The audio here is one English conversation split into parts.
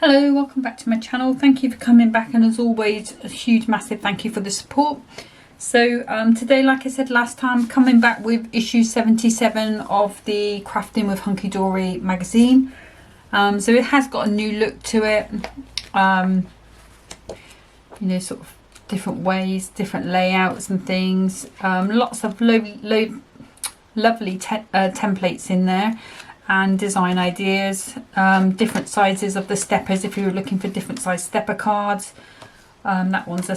Hello, welcome back to my channel. Thank you for coming back, and as always a huge massive thank you for the support. So today, like I said last time, coming back with issue 77 of the Crafting with Hunkydory magazine. So it has got a new look to it, you know, sort of different ways, different layouts and things, lots of lovely templates in there and design ideas, different sizes of the steppers if you're looking for different size stepper cards. That one's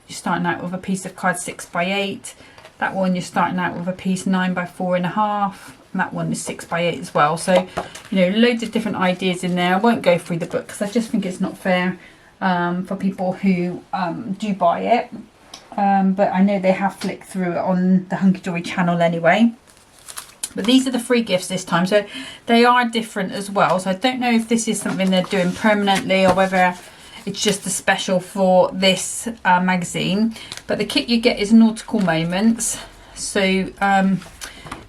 you're starting out with a piece of card 6x8. That one you're starting out with a piece 9x4.5, and that one is 6x8 as well. So, you know, loads of different ideas in there. I won't go through the book because I just think it's not fair for people who do buy it. But I know they have flicked through it on the Hunkydory channel anyway. But these are the free gifts this time, so they are different as well. So I don't know if this is something they're doing permanently or whether it's just a special for this magazine. But the kit you get is Nautical Moments. So you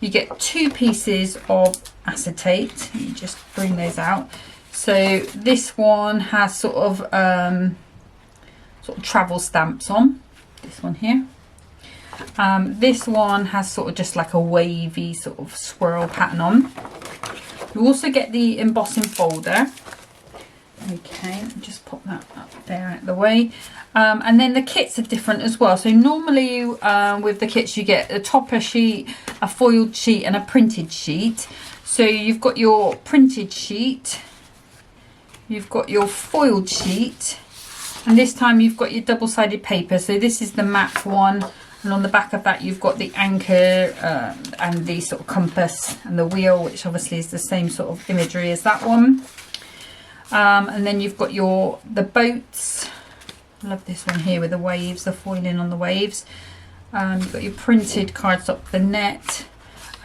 get 2 pieces of acetate. You just bring those out. So this one has sort of travel stamps on. This one here. This one has sort of just like a wavy sort of swirl pattern on. You also get the embossing folder. Okay, just pop that up there out of the way. And then the kits are different as well. So normally with the kits you get a topper sheet, a foiled sheet and a printed sheet. So you've got your printed sheet, you've got your foiled sheet, and this time you've got your double-sided paper. So this is the map one. And on the back of that you've got the anchor and the sort of compass and the wheel, which obviously is the same sort of imagery as that one. And then you've got the boats. I love this one here with the waves, the foiling on the waves. You've got your printed cardstock, the net.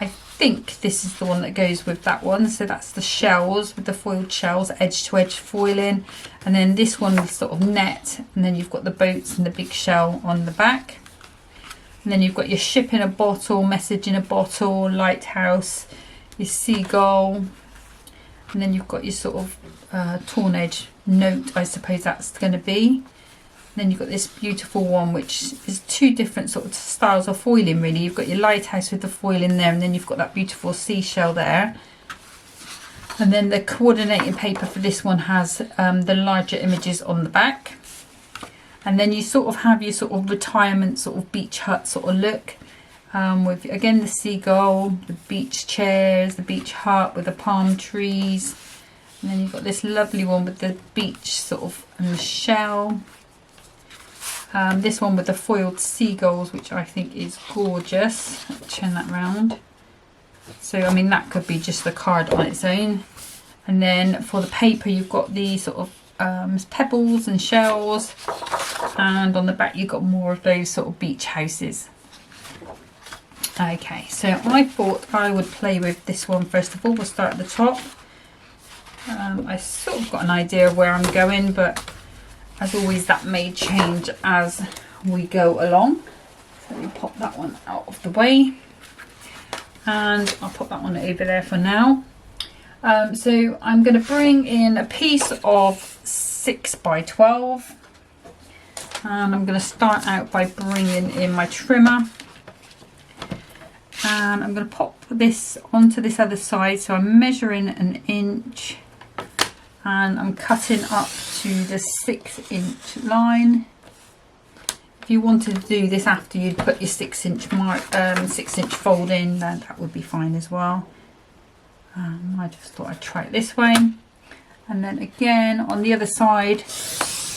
I think this is the one that goes with that one. So that's the shells with the foiled shells, edge to edge foiling. And then this one with sort of net. And then you've got the boats and the big shell on the back. And then you've got your ship in a bottle, message in a bottle, lighthouse, your seagull, and then you've got your sort of torn edge note, I suppose that's going to be. And then you've got this beautiful one, which is 2 different sort of styles of foiling really. You've got your lighthouse with the foil in there, and then you've got that beautiful seashell there. And then the coordinating paper for this one has the larger images on the back. And then you sort of have your sort of retirement sort of beach hut sort of look, with again the seagull, the beach chairs, the beach hut with the palm trees. And then you've got this lovely one with the beach sort of and the shell. This one with the foiled seagulls, which I think is gorgeous. Turn that round. So I mean that could be just the card on its own. And then for the paper you've got the sort of pebbles and shells, and on the back you've got more of those sort of beach houses. Okay, so I thought I would play with this one first of all. We'll start at the top. I sort of got an idea of where I'm going, but as always that may change as we go along. So we pop that one out of the way, and I'll pop that one over there for now. So I'm going to bring in a piece of 6x12, and I'm going to start out by bringing in my trimmer, and I'm going to pop this onto this other side. So I'm measuring 1 inch and I'm cutting up to the 6-inch line. If you wanted to do this after you'd put your 6-inch mark, 6-inch fold in, then that would be fine as well. I just thought I'd try it this way. And then again on the other side,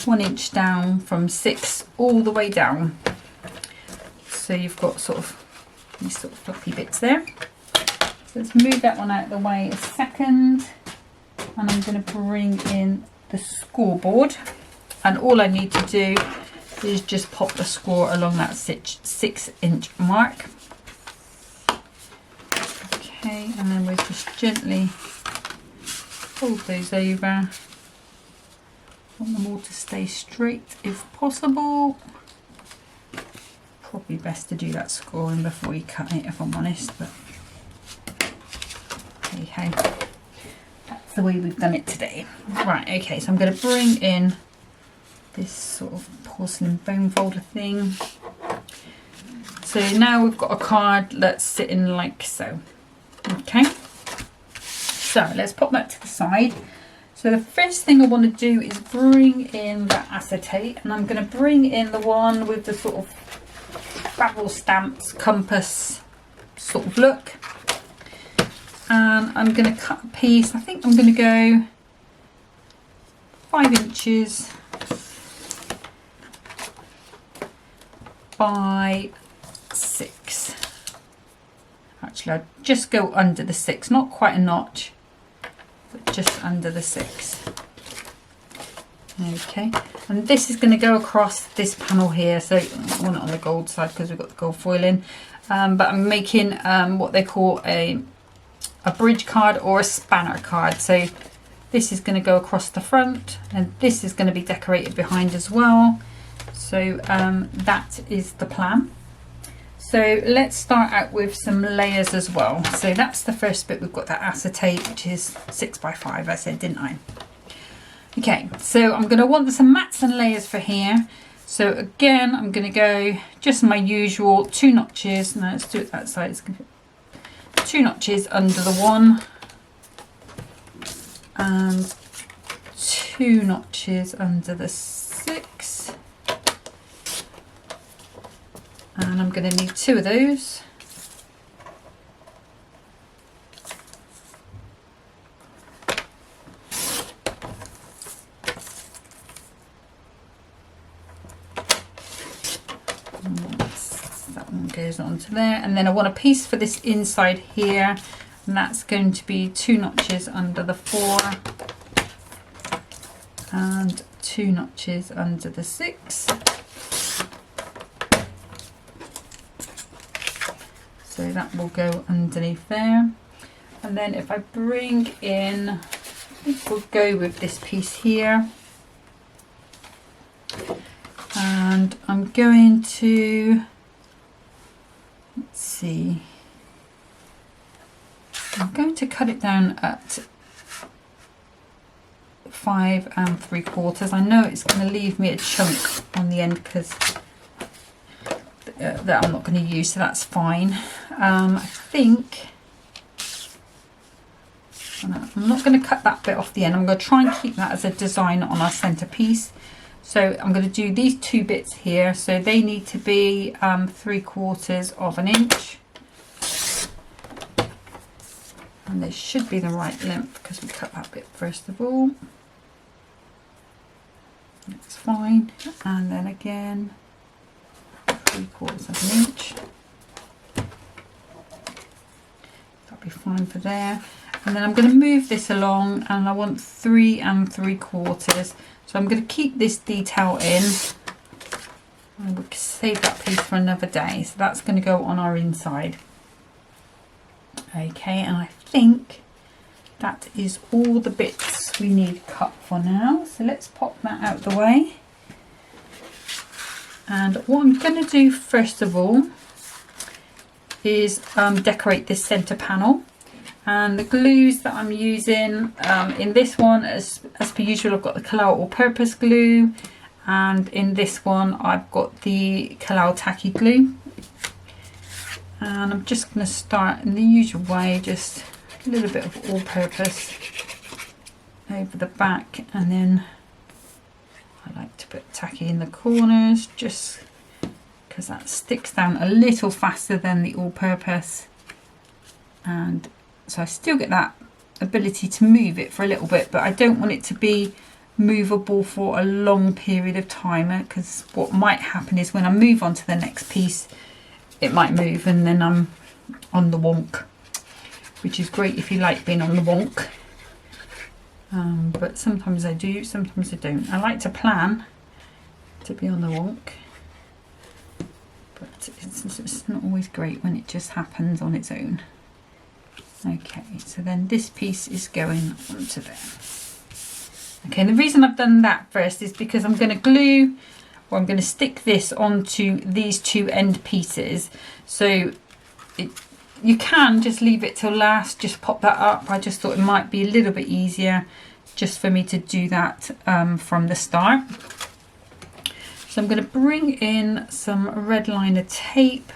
1 inch down from 6 all the way down. So you've got sort of these sort of fluffy bits there. So let's move that one out of the way a second. And I'm going to bring in the scoreboard. And all I need to do is just pop the score along that 6-inch mark. Okay, and then we'll just gently fold those over. I want them all to stay straight if possible. Probably best to do that scoring before you cut it, if I'm honest, but okay, that's that's the way we've done it today. Right, okay, so I'm going to bring in this sort of porcelain bone folder thing. So now we've got a card that's sitting like so. Okay, so let's pop that to the side. So the first thing I want to do is bring in the acetate, and I'm going to bring in the one with the sort of travel stamps, compass sort of look. And I'm going to cut a piece. I think I'm going to go 5 inches by 6. Actually, I'll just go under the 6, not quite a notch, but just under the 6. Okay, and this is going to go across this panel here. So I want it on the gold side because we've got the gold foil in. But I'm making what they call a bridge card or a spanner card. So this is going to go across the front, and this is going to be decorated behind as well. So that is the plan. So let's start out with some layers as well. So that's the first bit. We've got that acetate, which is 6 by 5, I said, didn't I? Okay, so I'm going to want some mats and layers for here. So again, I'm going to go just my usual 2 notches. Now let's do it that side. It's going to be 2 notches under the 1 and 2 notches under the 6. And I'm going to need 2 of those. That one goes onto there, and then I want a piece for this inside here, and that's going to be 2 notches under the 4 and 2 notches under the 6. So that will go underneath there. And then if I bring in, I think we'll go with this piece here. And I'm going to, let's see, I'm going to cut it down at 5 3/4. I know it's going to leave me a chunk on the end because that I'm not going to use, so that's fine. I think I'm not going to cut that bit off the end. I'm going to try and keep that as a design on our centerpiece. So I'm going to do these 2 bits here. So they need to be 3/4 of an inch, and they should be the right length because we cut that bit first of all. That's fine. And then again 3/4 of an inch. That'll be fine for there. And then I'm going to move this along, and I want 3 3/4. So I'm going to keep this detail in. I will save that piece for another day. So that's going to go on our inside. Okay, and I think that is all the bits we need cut for now. So let's pop that out the way. And what I'm going to do first of all is decorate this center panel. And the glues that I'm using in this one, as per usual, I've got the Kalal all-purpose glue, and in this one I've got the Kalal tacky glue. And I'm just going to start in the usual way, just a little bit of all-purpose over the back, and then I like to put tacky in the corners just because that sticks down a little faster than the all-purpose, and so I still get that ability to move it for a little bit, but I don't want it to be movable for a long period of time, because what might happen is when I move on to the next piece, it might move and then I'm on the wonk, which is great if you like being on the wonk. But sometimes I do, sometimes I don't. I like to plan to be on the wonk, but it's not always great when it just happens on its own. Okay, so then this piece is going onto there. Okay, and the reason I've done that first is because I'm going to glue, or I'm going to stick this onto these 2 end pieces. So you can just leave it till last, just pop that up. I just thought it might be a little bit easier just for me to do that from the start. So I'm going to bring in some red liner tape.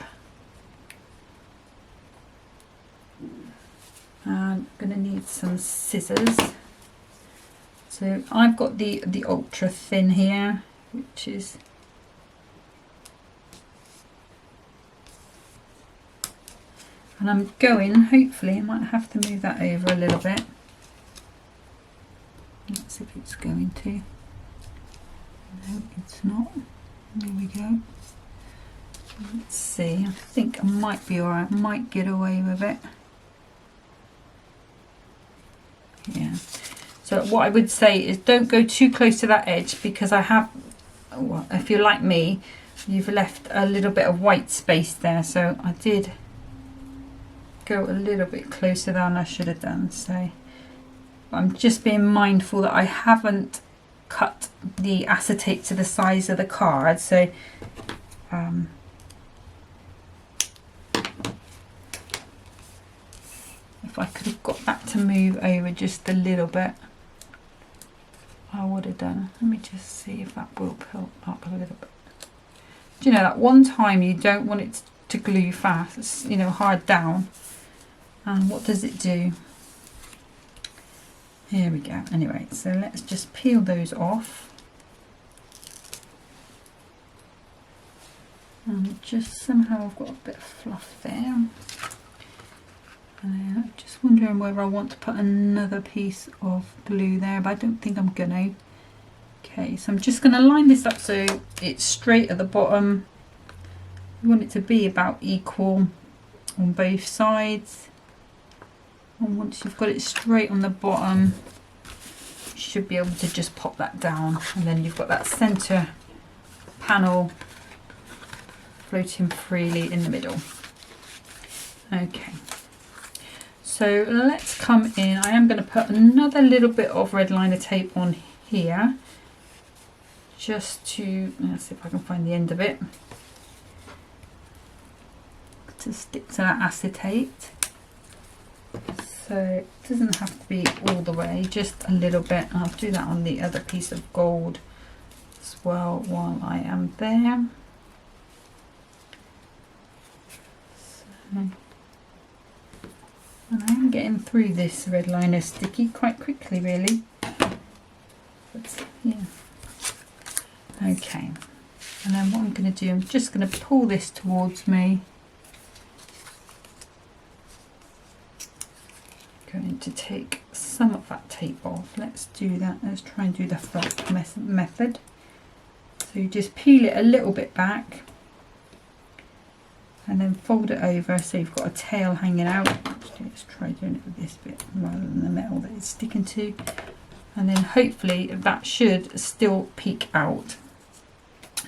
I'm going to need some scissors. So I've got the ultra thin here, which is and I'm going, hopefully I might have to move that over a little bit. Let's see if it's going to. No, it's not. There we go. Let's see, I think I might be alright, might get away with it. Yeah. So what I would say is don't go too close to that edge, because I have, well, if you're like me, you've left a little bit of white space there. So I did go a little bit closer than I should have done. So I'm just being mindful that I haven't cut the acetate to the size of the card. So if I could have got that to move over just a little bit, I would have done. Let me just see if that will pull up a little bit. Do you know that one time you don't want it to glue fast, it's, you know, hard down, and what does it do? Here we go. Anyway, so let's just peel those off. And just somehow I've got a bit of fluff there. And I'm just wondering whether I want to put another piece of glue there, but I don't think I'm gonna. Okay, so I'm just gonna line this up so it's straight at the bottom. You want it to be about equal on both sides. And once you've got it straight on the bottom, you should be able to just pop that down, and then you've got that center panel floating freely in the middle. Okay, so let's come in. I am going to put another little bit of red liner tape on here, just to, let's see if I can find the end of it, to stick to that acetate. So it doesn't have to be all the way, just a little bit. I'll do that on the other piece of gold as well while I am there. So, and I am getting through this red liner sticky quite quickly, really. But, yeah. Okay, and then what I'm going to do, I'm just going to pull this towards me. Going to take some of that tape off. Let's do that. Let's try and do the first method. So you just peel it a little bit back and then fold it over so you've got a tail hanging out. Let's try doing it with this bit rather than the metal that it's sticking to, and then hopefully that should still peek out.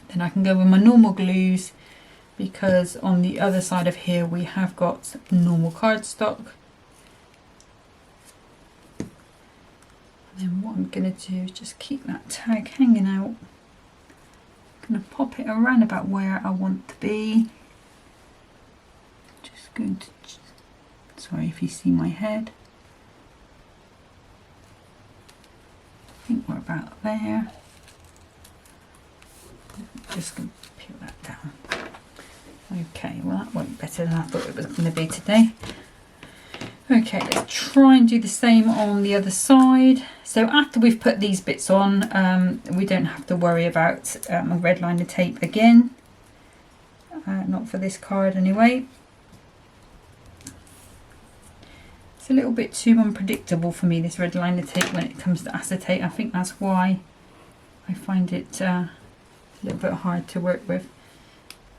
Then I can go with my normal glues, because on the other side of here we have got normal cardstock. Then what I'm going to do is just keep that tag hanging out. I'm going to pop it around about where I want to be. Just going to, sorry if you see my head. I think we're about there. Just going to peel that down. Okay, well that went better than I thought it was going to be today. Okay, let's try and do the same on the other side. So after we've put these bits on, we don't have to worry about a red liner tape again. Not for this card anyway. It's a little bit too unpredictable for me, this red liner tape, when it comes to acetate. I think that's why I find it a little bit hard to work with.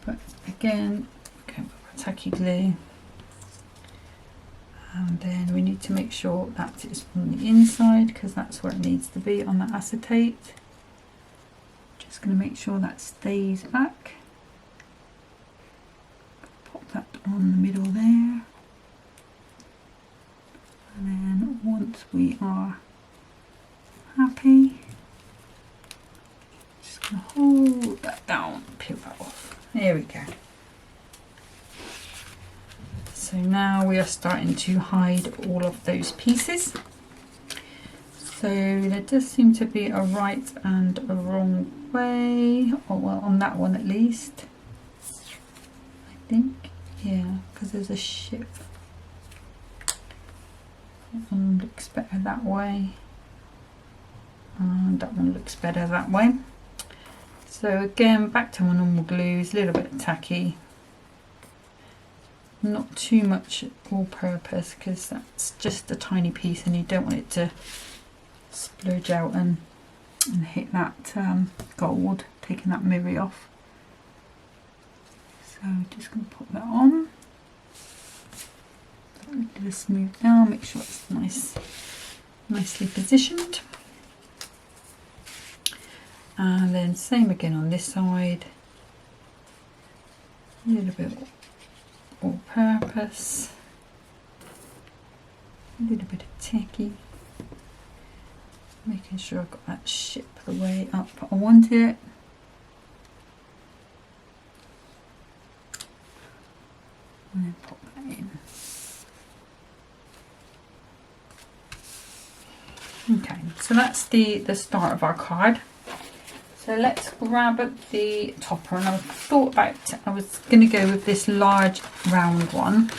But again, okay, tacky glue. And then we need to make sure that is on the inside, because that's where it needs to be on the acetate. Just going to make sure that stays back. Pop that on the middle there. And then once we are happy, just going to hold that down, peel that off. There we go. So now we are starting to hide all of those pieces. So there does seem to be a right and a wrong way, or well, on that one at least, I think. Yeah, because there's a ship. That one looks better that way, and that one looks better that way. So again, back to my normal glues, a little bit tacky, not too much all purpose, because that's just a tiny piece and you don't want it to splurge out and hit that gold, taking that mirror off. So just going to put that on. Do a smooth now, make sure it's nicely positioned. And then same again on this side. A little bit all purpose. A little bit of tacky. Making sure I've got that ship the way up I want it. And then pop that in. Okay, so that's the start of our card. So let's grab the topper, and I've thought about, I was going to go with this large round one,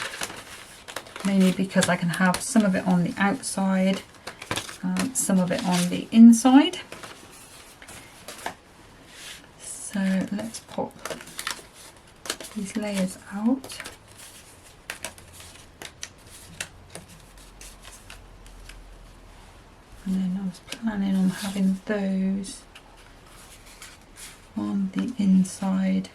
mainly because I can have some of it on the outside, some of it on the inside. So let's pop these layers out. And then I was planning on having those on the inside,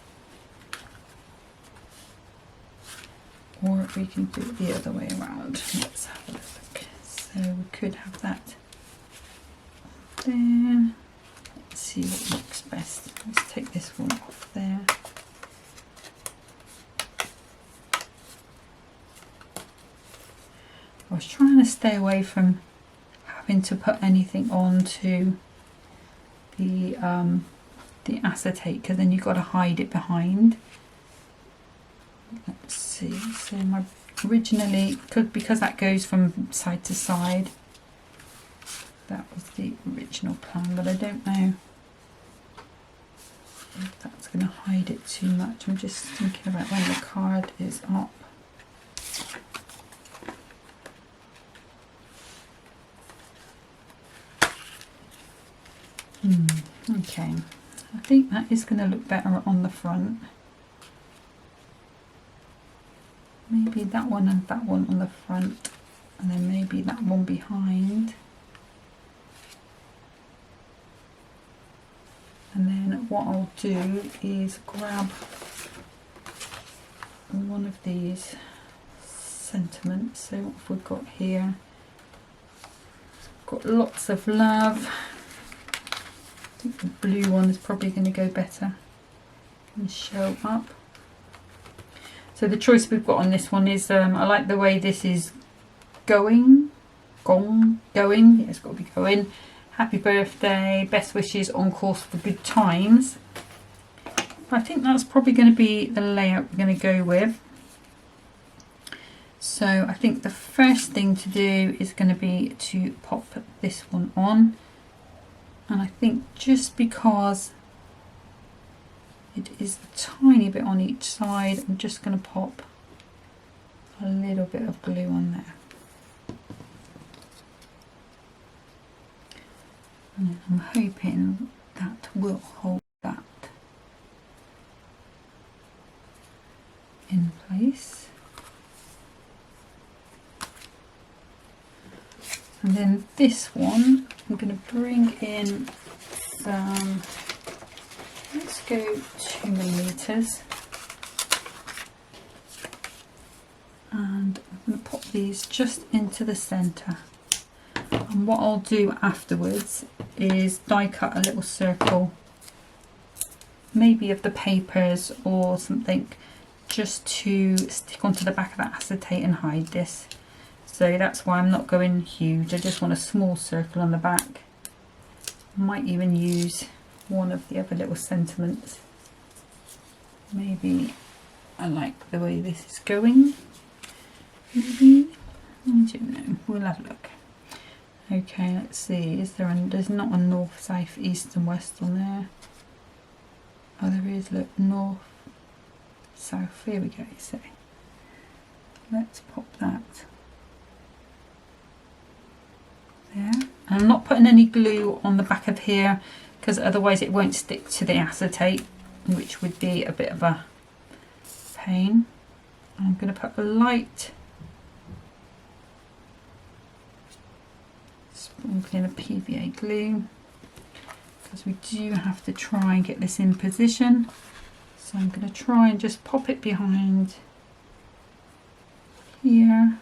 or we can do it the other way around. Let's have a look. So we could have that there. Let's see what looks best. Let's take this one off there. I was trying to stay away from having to put anything onto the acetate, because then you've got to hide it behind. Let's see. So originally, because that goes from side to side, that was the original plan, but I don't know if that's going to hide it too much. I'm just thinking about when the card is up. Okay, I think that is going to look better on the front. Maybe that one and that one on the front, and then maybe that one behind. And then what I'll do is grab one of these sentiments. So what have we got here? Got lots of love. I think the blue one is probably going to go better and show up. So the choice we've got on this one is, I like the way this is going. Yeah, it's got to be going. Happy birthday, best wishes, on course for good times. I think that's probably going to be the layout we're going to go with. So I think the first thing to do is going to be to pop this one on. And I think just because it is a tiny bit on each side, I'm just going to pop a little bit of glue on there. And I'm hoping that will hold that in place. And then this one, I'm going to bring in some, let's go 2mm, and I'm going to pop these just into the centre. And what I'll do afterwards is die cut a little circle, maybe of the papers or something, just to stick onto the back of that acetate and hide this. So that's why I'm not going huge. I just want a small circle on the back. Might even use one of the other little sentiments. Maybe I like the way this is going. Maybe? I don't know. We'll have a look. Okay, let's see. Is there there's not a north, south, east and west on there. Oh, there is. Look, north, south. Here we go. So let's pop that there. And I'm not putting any glue on the back of here because otherwise it won't stick to the acetate, which would be a bit of a pain. I'm going to put a light sprinkling of PVA glue because we do have to try and get this in position. So I'm going to try and just pop it behind here.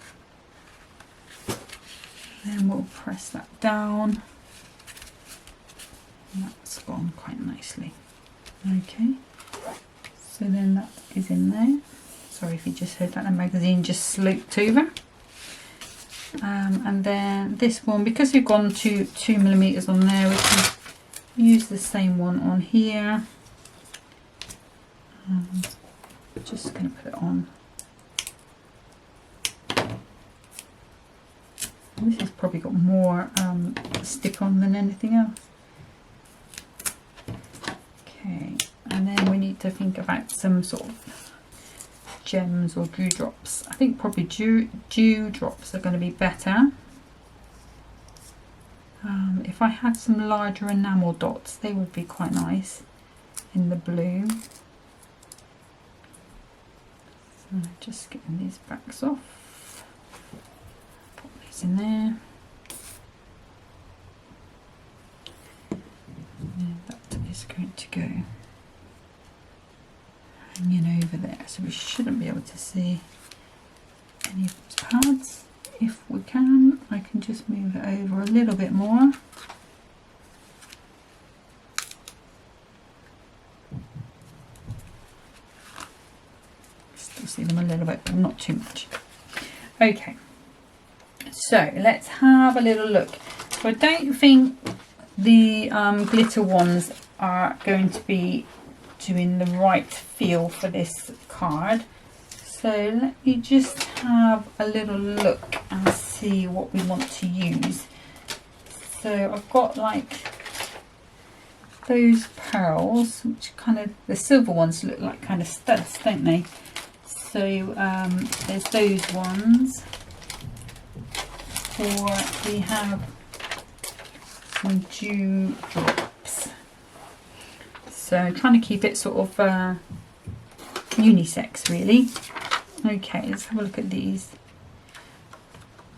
Then we'll press that down. And that's gone quite nicely. Okay, so then that is in there. Sorry if you just heard that, the magazine just sloped over. And then this one, because we've gone to 2mm on there, we can use the same one on here. Just going to put it on. This has probably got more stick on than anything else. Okay, and then we need to think about some sort of gems or dewdrops. I think probably dewdrops are going to be better. If I had some larger enamel dots, they would be quite nice in the blue. So just getting these backs off. Put these in there. And that is going to go hanging over there, so we shouldn't be able to see any of those pads. If we can, I can just move it over a little bit more. Still see them a little bit, but not too much. Okay, so let's have a little look. So I don't think the glitter ones are going to be doing the right feel for this card. So let me just have a little look and see what we want to use. So I've got like those pearls, which kind of, the silver ones look like kind of studs, don't they? So there's those ones. Or we have some dewdrops. So I'm trying to keep it sort of unisex really. Okay, let's have a look at these.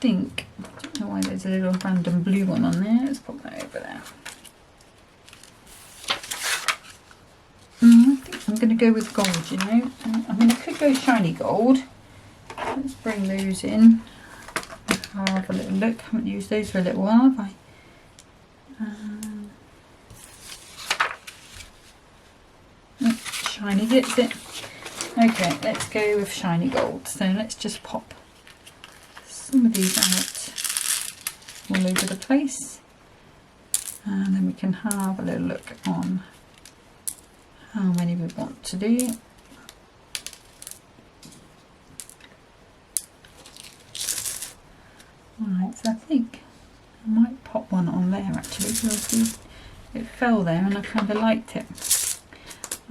I don't know why there's a little random blue one on there. Let's pop that over there. I think I'm going to go with gold, you know. I mean, I could go shiny gold. Let's bring those in. Have a little look. Haven't used those for a little while, have I? Shiny gets it. Okay, let's go with shiny gold. So let's just pop some of these out all over the place, and then we can have a little look on how many we want to do. Alright, so I think I might pop one on there actually, because it fell there and I kind of liked it.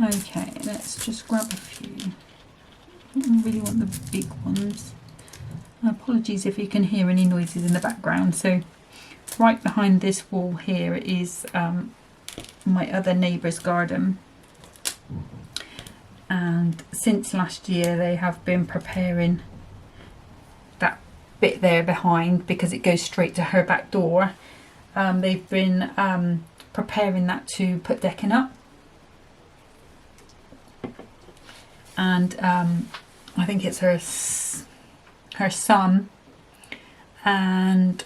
Okay, let's just grab a few. I don't really want the big ones. Apologies if you can hear any noises in the background. So right behind this wall here is my other neighbour's garden, and since last year they have been preparing that bit there behind because it goes straight to her back door. They've been preparing that to put decking up. And I think it's her son and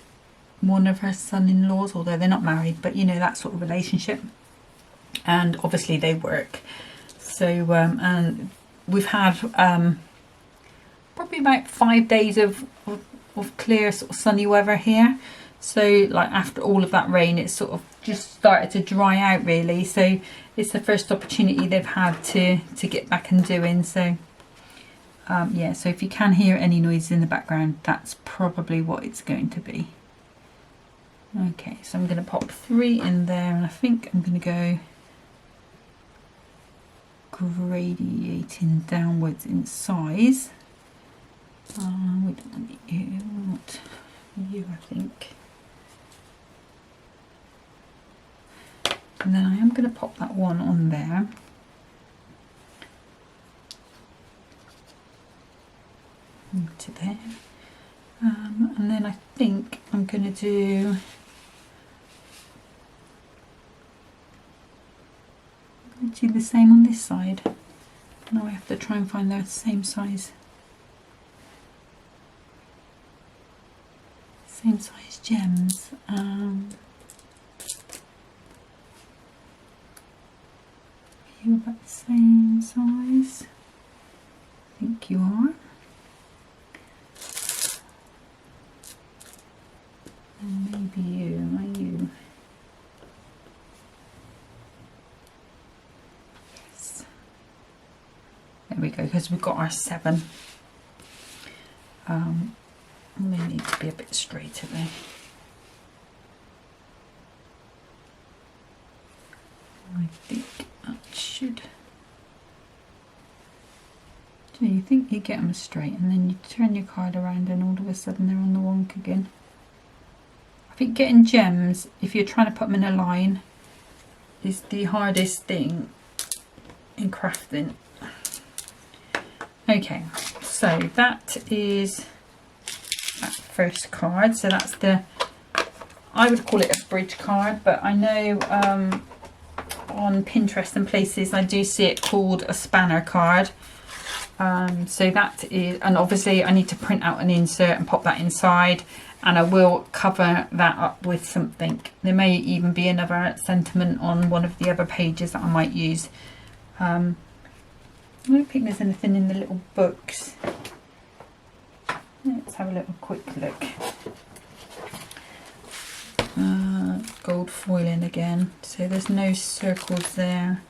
one of her son-in-laws, although they're not married, but you know, that sort of relationship. And obviously they work. So and we've had probably about 5 days of clear sort of sunny weather here. So like after all of that rain, it's sort of just started to dry out really. So it's the first opportunity they've had to get back and doing. So Yeah, so if you can hear any noises in the background, that's probably what it's going to be. Okay, so I'm going to pop 3 in there, and I think I'm going to go gradiating downwards in size. We don't want you, we want you, I think. And then I am going to pop that one on there. To there. And then I think I'm going to do the same on this side. Now I have to try and find the same size gems. Are you about the same size? I think you are. And maybe you, are you? Yes. There we go, because we've got our 7. They need to be a bit straighter there. I think that should. So you think you get them straight, and then you turn your card around, and all of a sudden they're on the wonk again. I think getting gems, if you're trying to put them in a line, is the hardest thing in crafting. Okay, so that is that first card. So that's the, I would call it a bridge card, but I know on Pinterest and places I do see it called a spanner card. So that is, and obviously I need to print out an insert and pop that inside, and I will cover that up with something. There may even be another sentiment on one of the other pages that I might use. I don't think there's anything in the little books. Let's have a little quick look. Gold foiling again, so there's no circles there.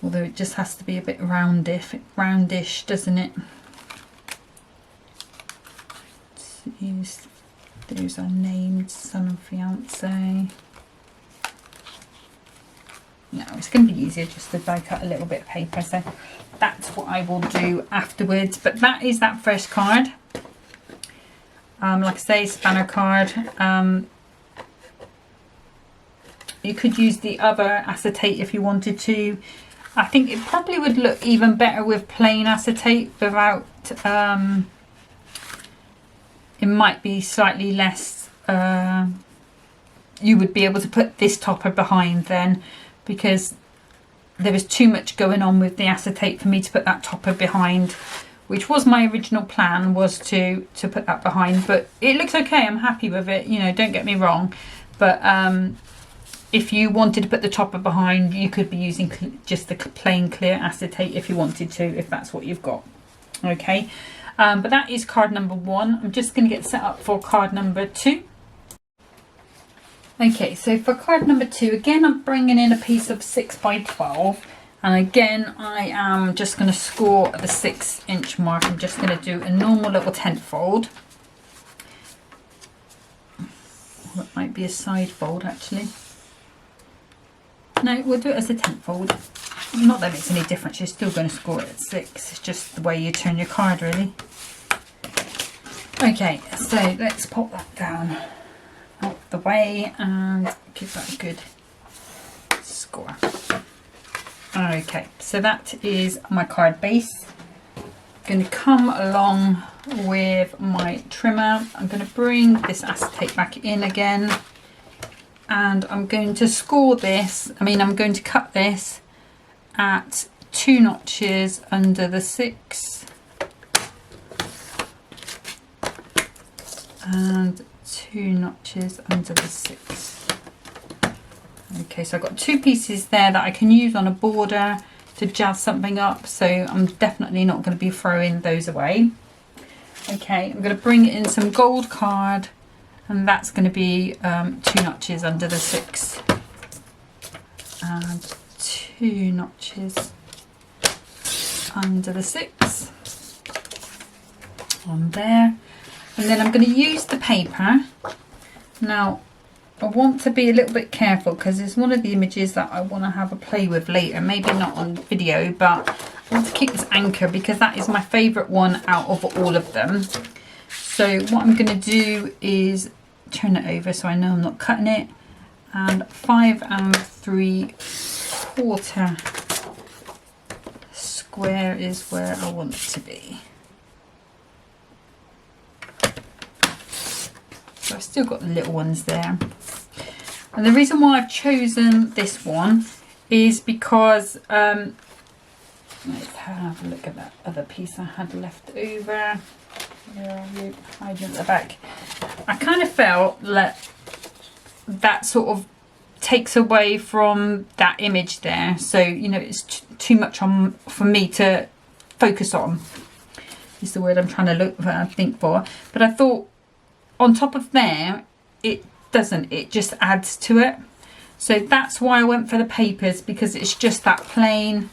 Although it just has to be a bit roundish, doesn't it? Those are named son and fiance. No, it's going to be easier just to die cut a little bit of paper, so that's what I will do afterwards. But that is that first card. Like I say, spanner card. You could use the other acetate if you wanted to. I think it probably would look even better with plain acetate without, it might be slightly less, you would be able to put this topper behind then, because there was too much going on with the acetate for me to put that topper behind, which was my original plan, was to put that behind. But it looks okay, I'm happy with it, you know, don't get me wrong. But if you wanted to put the topper behind, you could be using just the plain clear acetate if you wanted to, if that's what you've got. Okay, but that is card number 1. I'm just going to get set up for card number 2. Okay, so for card number 2, again, I'm bringing in a piece of 6x12. And again, I am just going to score at the 6-inch mark. I'm just going to do a normal little tent fold. Or it might be a side fold, actually. No, we'll do it as a tent fold. Not that it makes any difference, you're still going to score it at 6. It's just the way you turn your card, really. Okay, so let's pop that down out the way and give that a good score. Okay, so that is my card base. I'm going to come along with my trimmer. I'm going to bring this acetate back in again. And I'm going to score this, I'm going to cut this at 2 notches under the 6 and 2 notches under the 6. Okay, so I've got 2 pieces there that I can use on a border to jazz something up, so I'm definitely not going to be throwing those away. Okay, I'm going to bring in some gold card, and that's going to be 2 notches under the 6 and 2 notches under the 6 on there, and then I'm going to use the paper. Now I want to be a little bit careful because it's one of the images that I want to have a play with later, maybe not on video, but I want to keep this anchor because that is my favourite one out of all of them. So what I'm going to do is turn it over so I know I'm not cutting it, and 5 3/4 square is where I want it to be. So I've still got the little ones there. And the reason why I've chosen this one is because, let's have a look at that other piece I had left over. Where are you? Hiding at the back. I kind of felt that sort of takes away from that image there. So, you know, it's too much on for me to focus on. Is the word I'm trying to think for. But I thought on top of there, it doesn't. It just adds to it. So that's why I went for the papers, because it's just that plain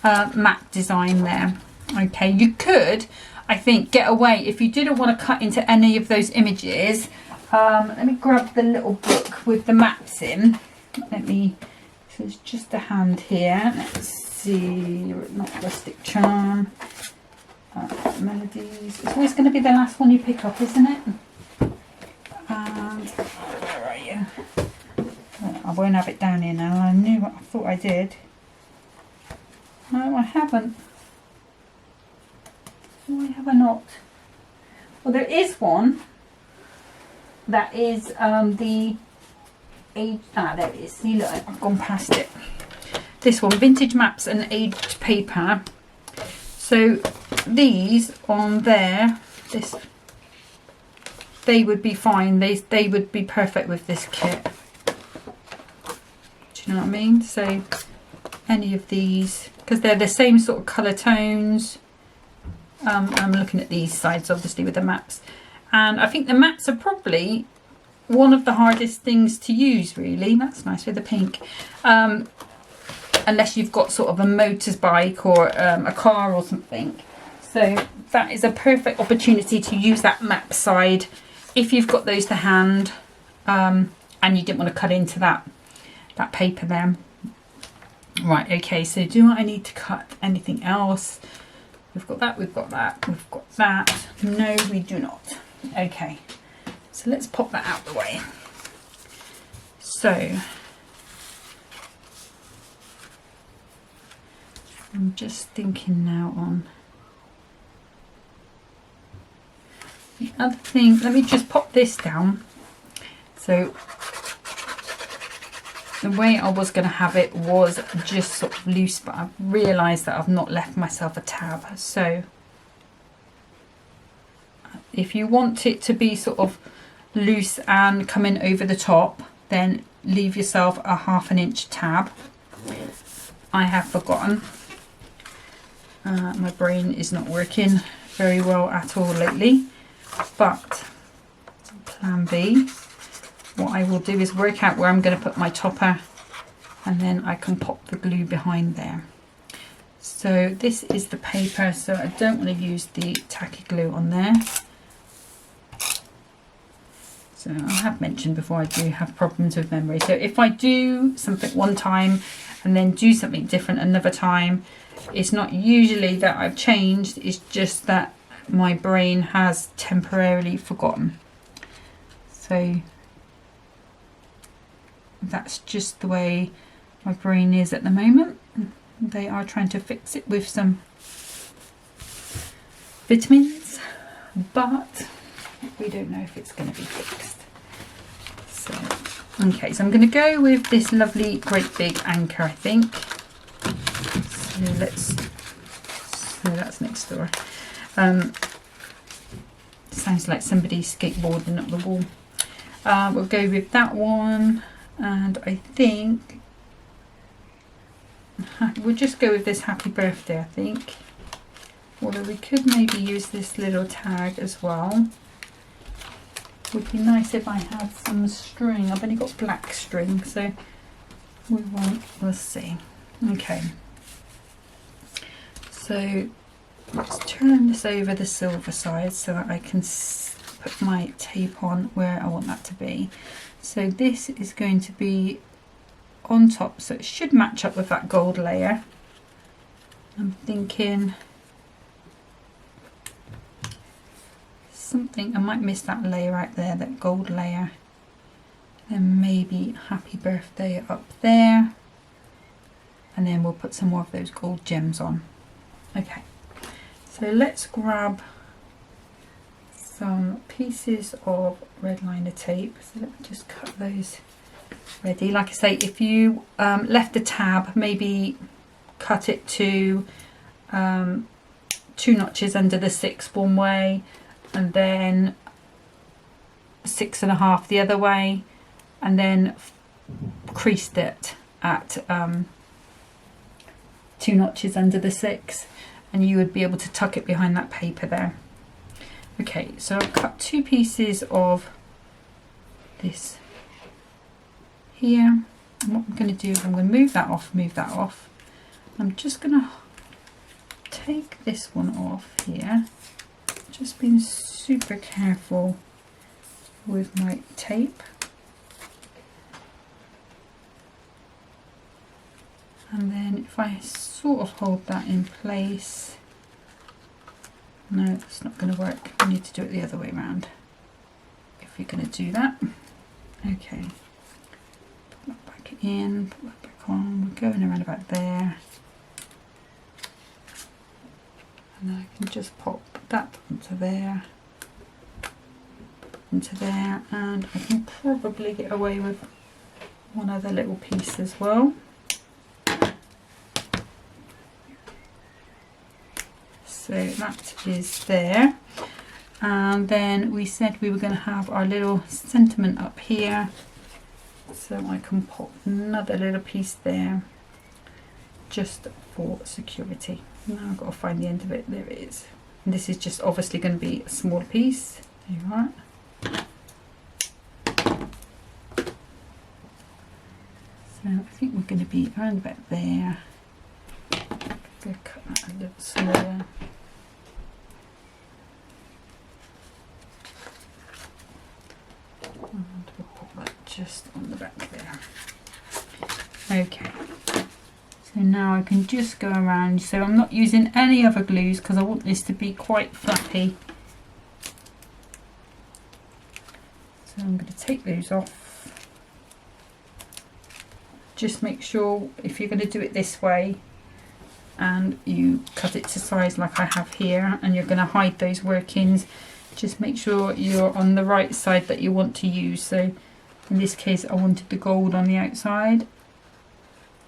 matte design there. Okay, you could, I think, get away if you didn't want to cut into any of those images. Let me grab the little book with the maps in. So it's just a hand here. Let's see, not rustic charm. Melodies. It's always going to be the last one you pick up, isn't it? And where are you? I won't have it down here now. I thought I did. No, I haven't. Why have I not? Well, there is one that is the age. There it is. See, look, I've gone past it. This one, vintage maps and aged paper. So these on there, they would be fine. They would be perfect with this kit. Do you know what I mean? So any of these, because they're the same sort of colour tones. I'm looking at these sides obviously with the maps, and I think the maps are probably one of the hardest things to use, really. That's nice with the pink, unless you've got sort of a motorbike or a car or something. So that is a perfect opportunity to use that map side if you've got those to hand, and you didn't want to cut into that paper there. Right, okay, so do I need to cut anything else? We've got that, we've got that, we've got that. No, we do not. Okay, so let's pop that out of the way. So, I'm just thinking now on the other thing. Let me just pop this down. So, the way I was going to have it was just sort of loose, but I've realised that I've not left myself a tab. So if you want it to be sort of loose and coming over the top, then leave yourself a 1/2 inch tab. I have forgotten. My brain is not working very well at all lately, but plan B. What I will do is work out where I'm going to put my topper, and then I can pop the glue behind there. So this is the paper, so I don't want to use the tacky glue on there. So I have mentioned before, I do have problems with memory. So if I do something one time and then do something different another time, it's not usually that I've changed, it's just that my brain has temporarily forgotten. So that's just the way my brain is at the moment. They are trying to fix it with some vitamins, but we don't know if it's going to be fixed. So, okay, so I'm going to go with this lovely great big anchor, I think. So that's next door. Sounds like somebody skateboarding up the wall. We'll go with that one. And I think we'll just go with this happy birthday, I think. Although we could maybe use this little tag as well. Would be nice if I had some string. I've only got black string, so we'll see. Okay. So let's turn this over the silver side so that I can put my tape on where I want that to be. So this is going to be on top, so it should match up with that gold layer. I'm thinking something, I might miss that layer right there, that gold layer. Then maybe happy birthday up there. And then we'll put some more of those gold gems on. Okay, so let's grab some pieces of red liner tape. So let me just cut those ready. Like I say, if you left the tab, maybe cut it to 2 notches under the 6 one way, and then 6.5 the other way, and then creased it at 2 notches under the 6, and you would be able to tuck it behind that paper there. Okay, so I've cut 2 pieces of this here, and what I'm going to do is I'm going to move that off. I'm just going to take this one off here, just being super careful with my tape. And then if I sort of hold that in place, no, that's not going to work. I need to do it the other way around if you're going to do that. Okay, put that back in, put that back on. We're going around about there, and then I can just pop that onto there, into there, and I can probably get away with one other little piece as well. So that is there, and then we said we were going to have our little sentiment up here, so I can pop another little piece there just for security. Now I've got to find the end of it. There it is. And this is just obviously going to be a small piece. There you are. So I think we're going to be around about there. Go cut that a little smaller. And we'll put that just on the back there. Okay, so now I can just go around. So I'm not using any other glues because I want this to be quite flappy. So I'm going to take those off. Just make sure if you're going to do it this way and you cut it to size like I have here, and you're going to hide those workings, just make sure you're on the right side that you want to use. So in this case I wanted the gold on the outside,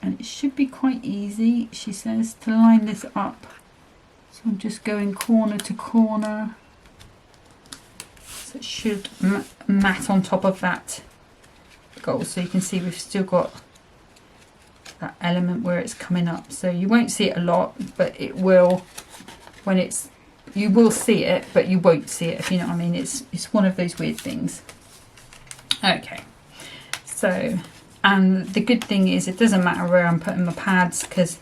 and it should be quite easy, she says, to line this up. So I'm just going corner to corner, so it should mat on top of that gold. So you can see we've still got that element where it's coming up, so you won't see it a lot, but it will when it's, you will see it, but you won't see it, if you know what I mean. It's one of those weird things. Okay, so, and the good thing is it doesn't matter where I'm putting my pads because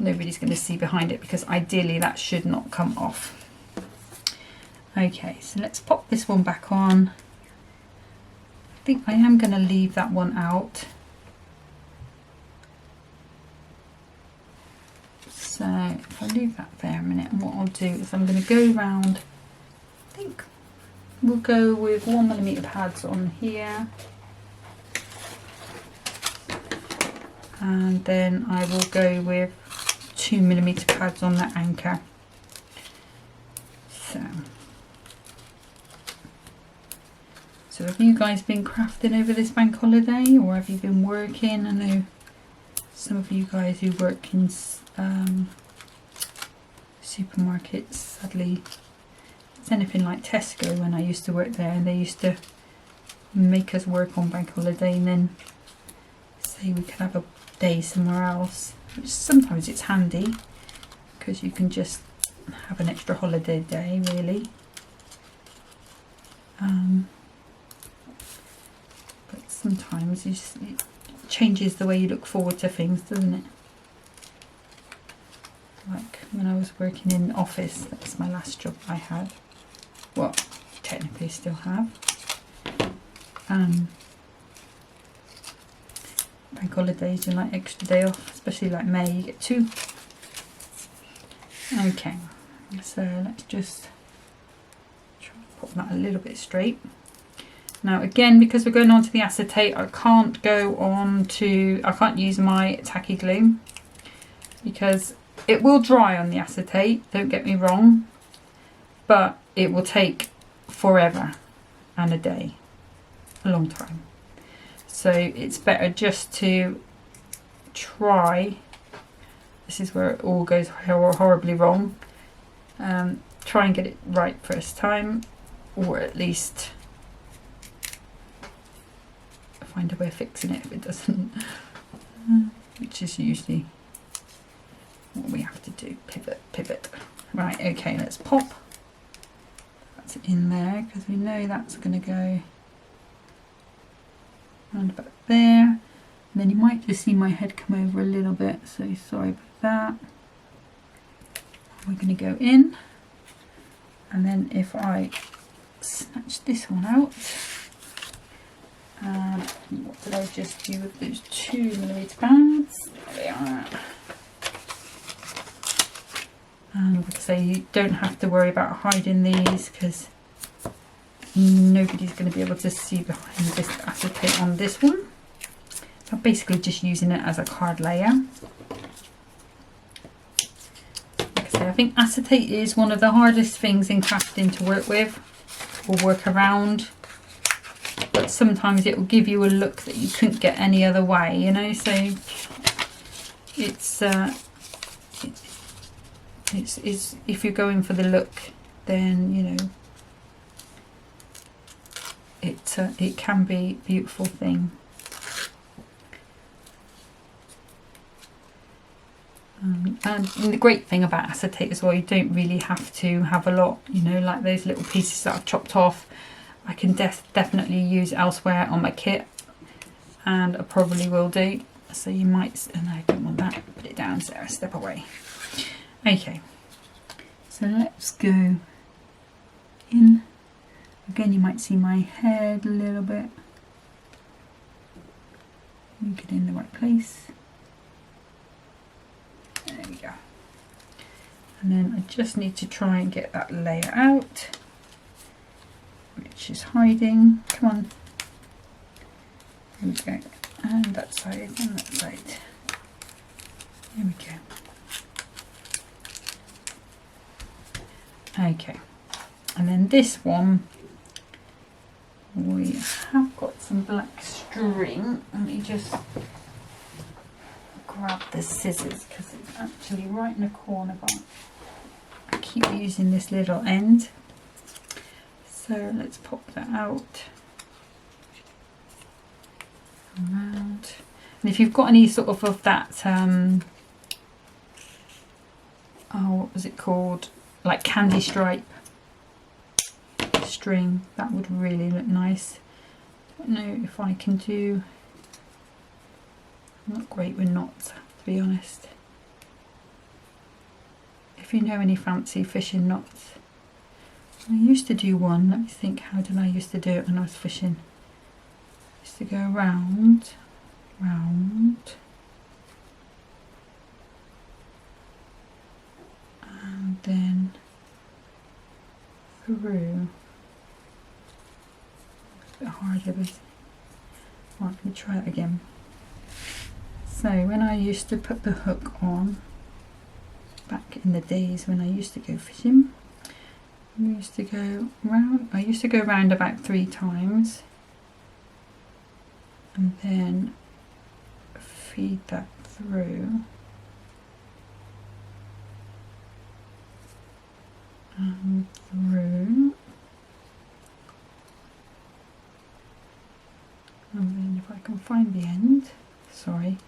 nobody's going to see behind it, because ideally that should not come off. Okay, so let's pop this one back on. I think I am going to leave that one out. So if I leave that there a minute, and what I'll do is I'm going to go round, I think we'll go with 1mm pads on here, and then I will go with 2mm pads on the anchor. So have you guys been crafting over this bank holiday, or have you been working? I know some of you guys who work in supermarkets, sadly it's anything like Tesco. When I used to work there, and they used to make us work on bank holiday and then say we could have a day somewhere else, which sometimes it's handy because you can just have an extra holiday day really. But sometimes it changes the way you look forward to things, doesn't it? Like when when I was working in the office. That's my last job I had. Well, technically still have. Bank holidays and like extra day off, especially like May, you get 2. Okay, so let's just try and pop that a little bit straight. Now again, because we're going on to the acetate, I can't use my tacky glue because it will dry on the acetate, don't get me wrong, but it will take forever and a day, a long time. So it's better just to try, this is where it all goes horribly wrong, try and get it right first time, or at least find a way of fixing it if it doesn't, which is usually what we have to do. Pivot. Right, okay, let's pop that's in there because we know that's going to go around about there. And then you might just see my head come over a little bit, so sorry about that. We're going to go in, and then if I snatch this one out, and what did I just do with those 2mm pads? There they are. And like I say, you don't have to worry about hiding these because nobody's going to be able to see behind this acetate on this one. I'm basically just using it as a card layer. Like I say, I think acetate is one of the hardest things in crafting to work with or work around. But sometimes it will give you a look that you couldn't get any other way, you know. So it's if you're going for the look, then you know it can be a beautiful thing. And the great thing about acetate as well, you don't really have to have a lot, you know, like those little pieces that I've chopped off. I can definitely use elsewhere on my kit, and I probably will do. So you might, and I don't want that, put it down, Sarah, step away. Okay, so let's go in. Again, you might see my head a little bit. You get in the right place. There we go. And then I just need to try and get that layer out, which is hiding. Come on. There we go. And that side, and that side. There we go. Okay. And then this one, we have got some black string. Let me just grab the scissors because it's actually right in the corner, but I keep using this little end. So let's pop that out, around. And if you've got any sort of that, oh, what was it called? Like candy stripe string, that would really look nice. I don't know if I can do, I'm not great with knots, to be honest. If you know any fancy fishing knots. I used to do one, let me think, how did I used to do it when I was fishing? I used to go round, and then through. It's a bit harder, but right, let me try it again. So when I used to put the hook on, back in the days when I used to go fishing, I used to go round about 3 times and then feed that through and through, and then if I can find the end, sorry,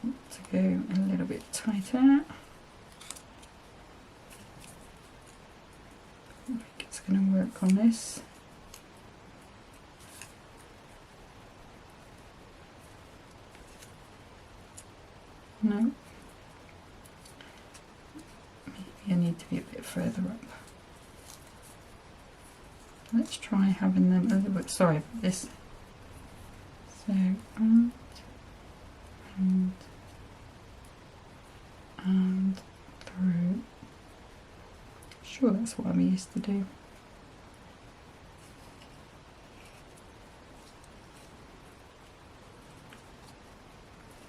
to go a little bit tighter. I think it's going to work on this. No. Maybe I need to be a bit further up. Let's try having them a little bit, sorry about this. So, and through. Sure, that's what I'm used to do.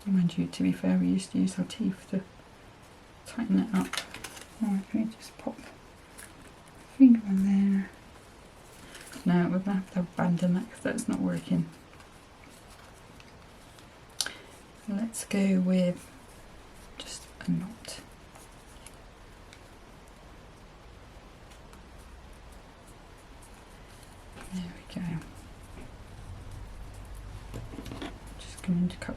Mind you, to be fair, we used to use our teeth to tighten it up. Alright, let me just pop the finger on there. No, we're going to have to abandon that because that's not working. Let's go with just a knot. There we go. Just going to cut.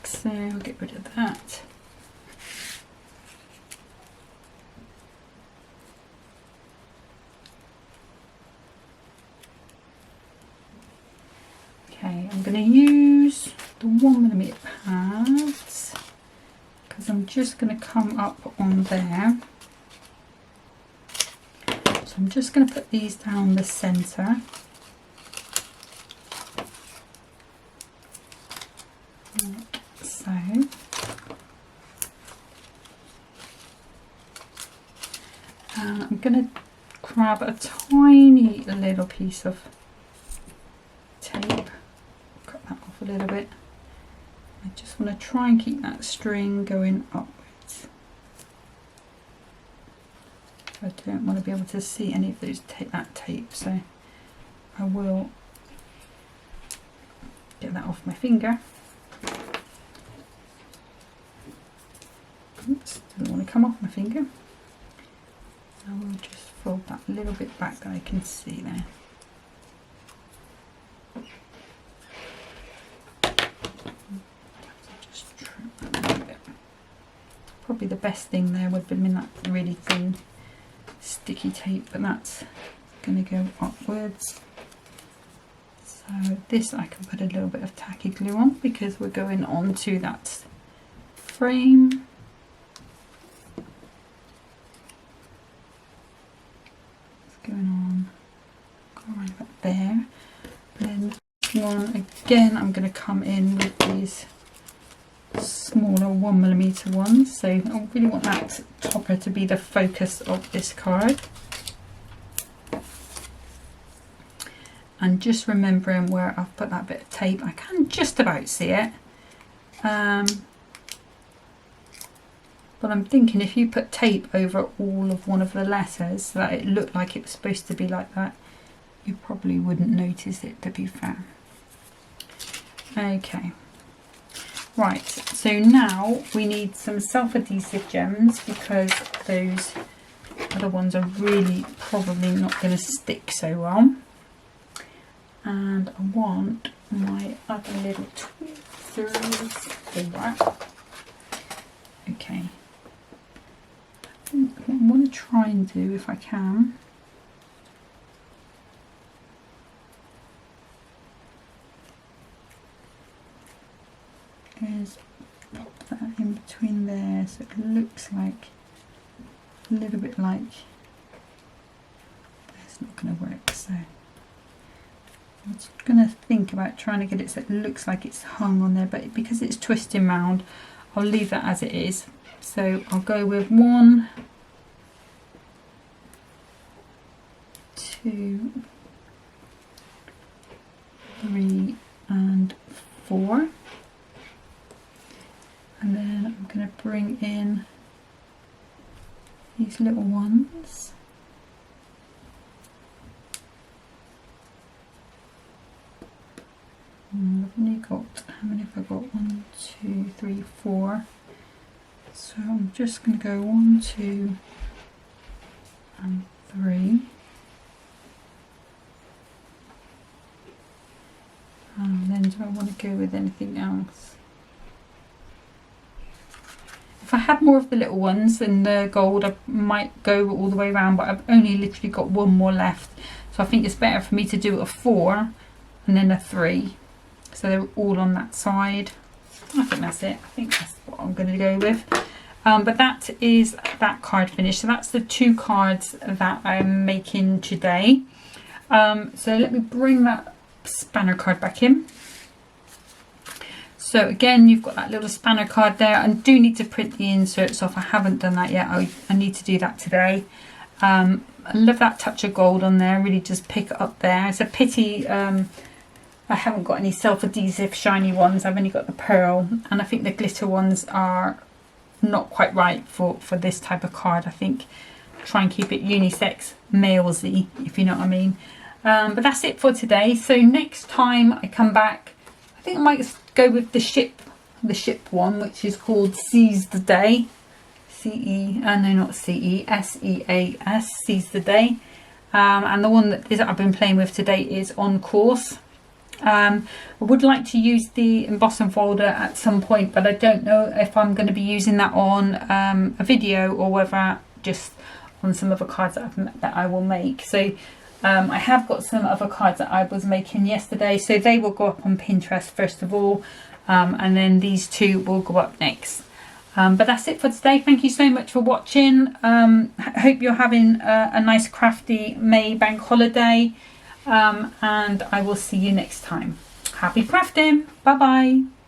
So we'll get rid of that. Okay, I'm going to use the 1mm pads because I'm just going to come up on there. So I'm just going to put these down the centre. Like so. And I'm going to grab a tiny little piece of tape, cut that off a little bit. I just want to try and keep that string going upwards. I don't want to be able to see any of those that tape, so I will get that off my finger. Oops, doesn't want to come off my finger. I will just fold that a little bit back that I can see there. Just trim that a little bit. Probably the best thing there would have been that really thin sticky tape, but that's going to go upwards. So this I can put a little bit of tacky glue on because we're going on to that frame. Going on, go right about there. And then one again, I'm going to come in with these smaller 1mm ones. So I really want that topper to be the focus of this card. And just remembering where I've put that bit of tape, I can just about see it. But I'm thinking if you put tape over all of one of the letters so that it looked like it was supposed to be like that, you probably wouldn't notice it, to be fair. Okay. Right, so now we need some self-adhesive gems because those other ones are really probably not going to stick so well. And I want my other little tweezers for that. Okay. What I want to try and do, if I can, is pop that in between there so it looks like a little bit like it's not going to work. So I'm just going to think about trying to get it so it looks like it's hung on there, but because it's twisting round, I'll leave that as it is. So I'll go with 1, 2, 3 and 4. And then I'm going to bring in these little ones. I've only got, how many have I got? 1, 2, 3, 4. So I'm just going to go 1, 2 and 3. And then do I want to go with anything else? If I had more of the little ones in the gold, I might go all the way around, but I've only literally got one more left. So I think it's better for me to do a 4 and then a 3. so they're all on that side. I think that's it. I think that's what I'm going to go with. But that is that card finished. So that's the 2 cards that I'm making today. So let me bring that spanner card back in. So again, you've got that little spanner card there. I do need to print the inserts off. I haven't done that yet. I need to do that today. I love that touch of gold on there. Really just pick it up there. It's a pity I haven't got any self-adhesive shiny ones. I've only got the pearl, and I think the glitter ones are not quite right for this type of card. I think try and keep it unisex, malesy, if you know what I mean. But that's it for today. So next time I come back, I think I might go with the ship one, which is called Seize the Day. No, not C-E-S-E-A-S, Seize the Day. And the one that I've been playing with today is On Course. I would like to use the embossing folder at some point, but I don't know if I'm going to be using that on a video or whether just on some other cards that I will make. So I have got some other cards that I was making yesterday, so they will go up on Pinterest first of all, and then these 2 will go up next. But that's it for today. Thank you so much for watching. Hope you're having a nice crafty May bank holiday, and I will see you next time. Happy crafting. Bye bye.